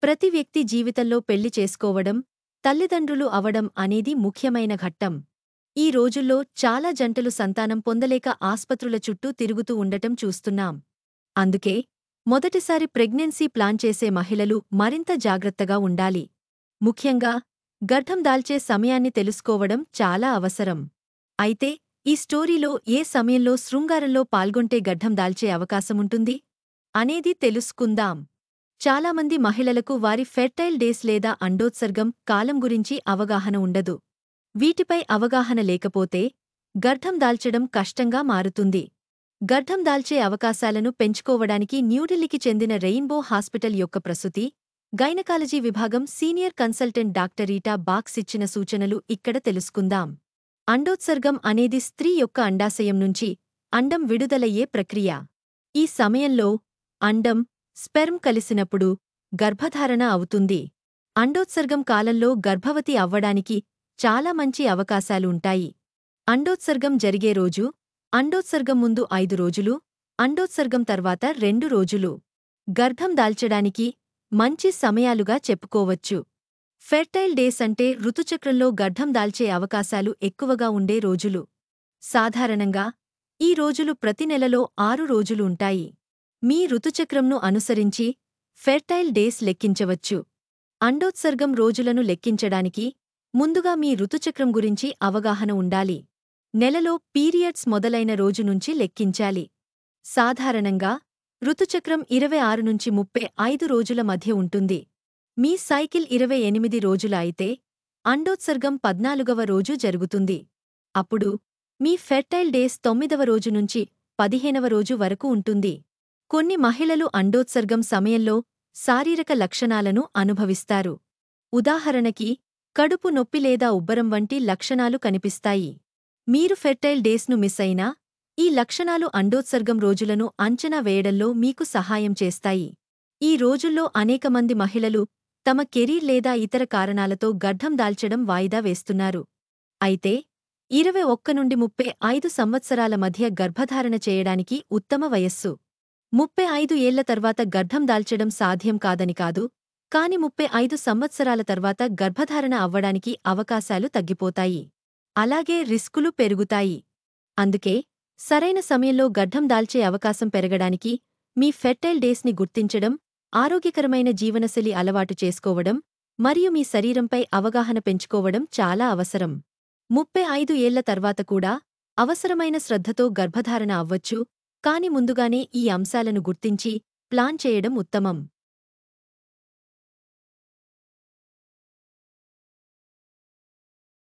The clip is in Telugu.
ప్రతి వ్యక్తి జీవితంలో పెళ్లి చేసుకోవడం, తల్లిదండ్రులు అవడం అనేది ముఖ్యమైన ఘట్టం. ఈ రోజుల్లో చాలా జంటలు సంతానం పొందలేక ఆస్పత్రుల చుట్టూ తిరుగుతూ ఉండటం చూస్తున్నాం. అందుకే మొదటిసారి ప్రెగ్నెన్సీ ప్లాన్ చేసే మహిళలు మరింత జాగ్రత్తగా ఉండాలి. ముఖ్యంగా గర్భం దాల్చే సమయాన్ని తెలుసుకోవడం చాలా అవసరం. అయితే ఈ స్టోరీలో ఏ సమయంలో శృంగారంలో పాల్గొంటే గర్భం దాల్చే అవకాశముంటుంది అనేది తెలుసుకుందాం. చాలామంది మహిళలకు వారి ఫెర్టైల్ డేస్ లేదా అండోత్సర్గం కాలం గురించి అవగాహన ఉండదు. వీటిపై అవగాహన లేకపోతే గర్భం దాల్చడం కష్టంగా మారుతుంది. గర్భం దాల్చే అవకాశాలను పెంచుకోవడానికి న్యూఢిల్లీకి చెందిన రెయిన్బో హాస్పిటల్ యొక్క ప్రసూతి, గైనకాలజీ విభాగం senior consultant doctor Rita box ఇచ్చిన సూచనలు ఇక్కడ తెలుసుకుందాం. అండోత్సర్గం అనేది స్త్రీ యొక్క అండాశయం నుంచి అండం విడుదలయ్యే ప్రక్రియ. ఈ సమయంలో అండం, స్పెర్మ్ కలిసినప్పుడు గర్భధారణ అవుతుంది. అండోత్సర్గం కాలంలో గర్భవతి అవ్వడానికి చాలా మంచి అవకాశాలు ఉంటాయి. అండోత్సర్గం జరిగే రోజు, అండోత్సర్గం ముందు 5 రోజులు, అండోత్సర్గం తర్వాత 2 రోజులు గర్భం దాల్చడానికి మంచి సమయాలుగా చెప్పుకోవచ్చు. ఫెర్టైల్ డేస్ అంటే ఋతుచక్రంలో గర్భం దాల్చే అవకాశాలు ఎక్కువగా ఉండే రోజులు. సాధారణంగా ఈ రోజులు ప్రతి నెలలో 6 రోజులు ఉంటాయి. మీ ఋతుచక్రంను అనుసరించి ఫెర్టైల్ డేస్ లెక్కించవచ్చు. అండోత్సర్గం రోజులను లెక్కించడానికి ముందుగా మీ ఋతుచక్రం గురించి అవగాహన ఉండాలి. నెలలో పీరియడ్స్ మొదలైన రోజు నుంచి లెక్కించాలి. సాధారణంగా ఋతుచక్రం 26 నుంచి 35 రోజుల మధ్య ఉంటుంది. మీ సైకిల్ 28 రోజుల అయితే అండోత్సర్గం 14వ రోజు జరుగుతుంది. అప్పుడు మీ ఫెర్టైల్ డేస్ 9వ రోజు నుంచి 15వ రోజు వరకు ఉంటుంది. కొన్ని మహిళలు అండోత్సర్గం సమయంలో శారీరక లక్షణాలను అనుభవిస్తారు. ఉదాహరణకి కడుపు నొప్పి లేదా ఉబ్బరం వంటి లక్షణాలు కనిపిస్తాయి. మీరు ఫెర్టైల్ డేస్ను మిస్ అయినా ఈ లక్షణాలు అండోత్సర్గం రోజులను అంచనా వేయడంలో మీకు సహాయం చేస్తాయి. ఈ రోజుల్లో అనేకమంది మహిళలు తమ కెరీర్ లేదా ఇతర కారణాలతో గర్భం దాల్చడం వాయిదా వేస్తున్నారు. అయితే 21 నుండి 35 సంవత్సరాల మధ్య గర్భధారణ చేయడానికి ఉత్తమ వయస్సు. 35 ఏళ్ల తర్వాత గర్భం దాల్చడం సాధ్యం కాదని కాదు, కాని 35 సంవత్సరాల తర్వాత గర్భధారణ అవ్వడానికి అవకాశాలు తగ్గిపోతాయి. అలాగే రిస్కులు పెరుగుతాయి. అందుకే సరైన సమయంలో గర్భం దాల్చే అవకాశం పెరగడానికి మీ ఫెర్టైల్ డేస్ని గుర్తించడం, ఆరోగ్యకరమైన జీవనశైలి అలవాటు చేసుకోవడం మరియు మీ శరీరంపై అవగాహన పెంచుకోవడం చాలా అవసరం. 35 ఏళ్ల తర్వాత కూడా అవసరమైన శ్రద్ధతో గర్భధారణ అవ్వచ్చు, కాని ముందుగానే ఈ అంశాలను గుర్తించి ప్లాన్ చేయడం ఉత్తమం.